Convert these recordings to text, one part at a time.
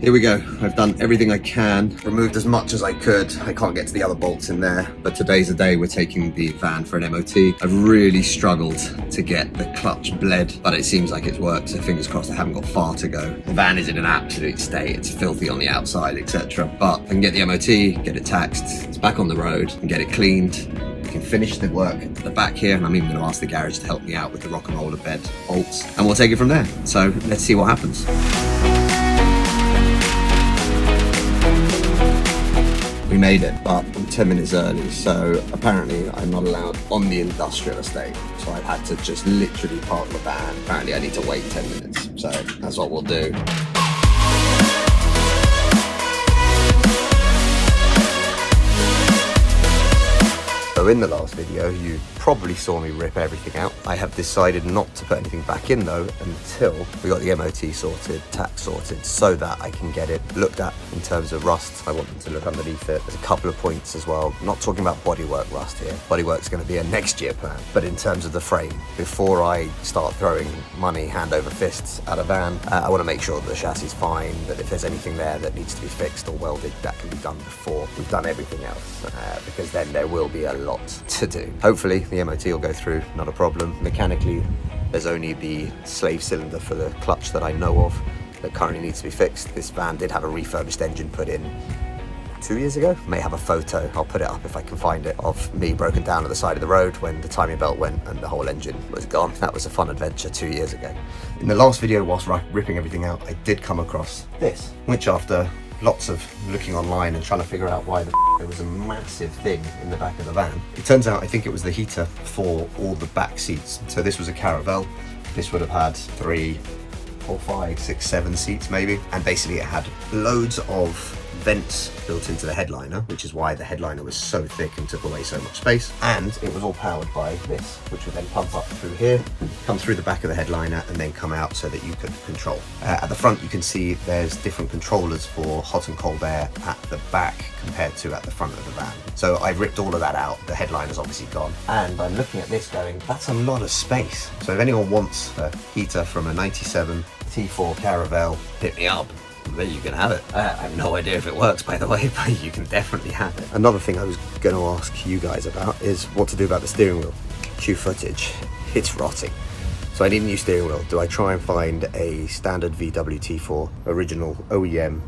Here we go. I've done everything I can, removed as much as I could. I can't get to the other bolts in there, but today's the day we're taking the van for an MOT. I've really struggled to get the clutch bled, but it seems like it's worked, so fingers crossed I haven't got far to go. The van is in an absolute state. It's filthy on the outside, etc. But I can get the MOT, get it taxed, it's back on the road, and get it cleaned. We can finish the work at the back here, and I'm even going to ask the garage to help me out with the rock and roller bed bolts, and we'll take it from there. So let's see what happens. We made it, but I'm 10 minutes early, so apparently I'm not allowed on the industrial estate. So I've had to just literally park the van. Apparently I need to wait 10 minutes, so that's what we'll do. So in the last video, you probably saw me rip everything out. I have decided not to put anything back in though until we got the MOT sorted, tax sorted, so that I can get it looked at in terms of rust. I want them to look underneath it. There's a couple of points as well. I'm not talking about bodywork rust here. Bodywork's going to be a next year plan. But in terms of the frame, before I start throwing money hand over fists at a van, I want to make sure that the chassis is fine, that if there's anything there that needs to be fixed or welded, that can be done before we've done everything else, because then there will be a lot to do. Hopefully the MOT will go through, not a problem. Mechanically, there's only the slave cylinder for the clutch that I know of that currently needs to be fixed. This van did have a refurbished engine put in 2 years ago. May have a photo, I'll put it up if I can find it, of me broken down at the side of the road when the timing belt went and the whole engine was gone. That was a fun adventure 2 years ago. In the last video, whilst ripping everything out, I did come across this, which after lots of looking online and trying to figure out why there was a massive thing in the back of the van. It turns out I think it was the heater for all the back seats. So this was a Caravelle. This would have had 3, 4, 5, 6, 7 seats maybe. And basically it had loads of vents built into the headliner, which is why the headliner was so thick and took away so much space. And it was all powered by this, which would then pump up through here, come through the back of the headliner, and then come out so that you could control. At the front, you can see there's different controllers for hot and cold air at the back compared to at the front of the van. So I've ripped all of that out. The headliner's obviously gone. And I'm looking at this going, that's a lot of space. So if anyone wants a heater from a 97 T4 Campervan, hit me up. There you can have it. I have no idea if it works, by the way, but you can definitely have it. Another thing I was going to ask you guys about is what to do about the steering wheel. Cue footage. It's rotting. So I need a new steering wheel. Do I try and find a standard VW T4 original OEM,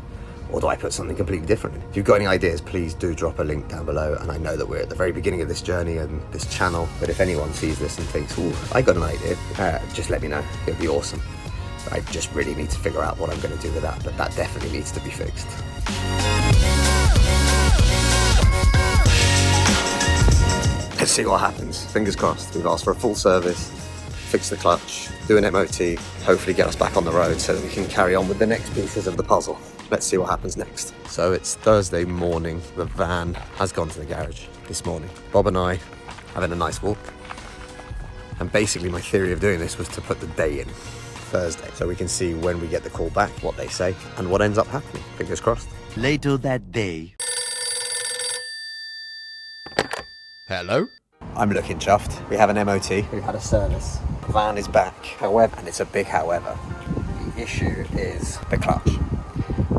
or do I put something completely different in? If you've got any ideas, please do drop a link down below. And I know that we're at the very beginning of this journey and this channel, but if anyone sees this and thinks, ooh, I got an idea, just let me know. It'd be awesome. I just really need to figure out what I'm going to do with that, but that definitely needs to be fixed. Let's see what happens. Fingers crossed. We've asked for a full service, fix the clutch, do an MOT, hopefully get us back on the road so that we can carry on with the next pieces of the puzzle. Let's see what happens next. So it's Thursday morning. The van has gone to the garage this morning. Bob and I having a nice walk. And basically my theory of doing this was to put the day in Thursday, so we can see when we get the call back, what they say, and what ends up happening. Fingers crossed. Later that day. Hello? I'm looking chuffed. We have an MOT. We've had a service. The van is back. However, and it's a big however, the issue is the clutch.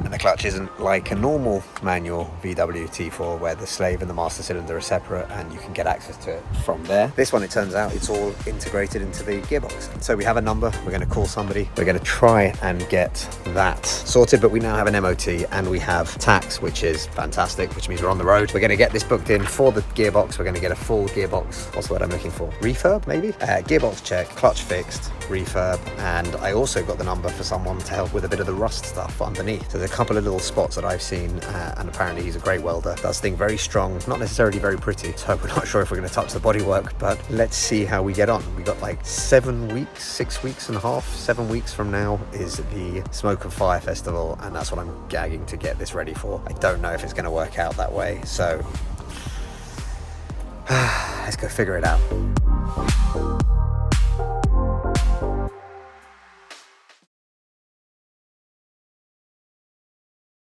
And the clutch isn't like a normal manual VW T4 where the slave and the master cylinder are separate and you can get access to it from there. This one, it turns out, it's all integrated into the gearbox. So we have a number, we're going to call somebody, we're going to try and get that sorted, but we now have an MOT and we have tax, which is fantastic, which means we're on the road. We're going to get this booked in for the gearbox. We're going to get a full gearbox, what's the word I'm looking for? Refurb, maybe? Gearbox check, clutch fixed, refurb, and I also got the number for someone to help with a bit of the rust stuff underneath. So there's a couple of little spots that I've seen, and apparently he's a great welder. Does thing very strong, not necessarily very pretty, so we're not sure if we're going to touch the bodywork, but let's see how we get on. We got like 7 weeks, 6 weeks and a half, 7 weeks from now is the Smoke and Fire Festival, and that's what I'm gagging to get this ready for. I don't know if it's going to work out that way, so let's go figure it out.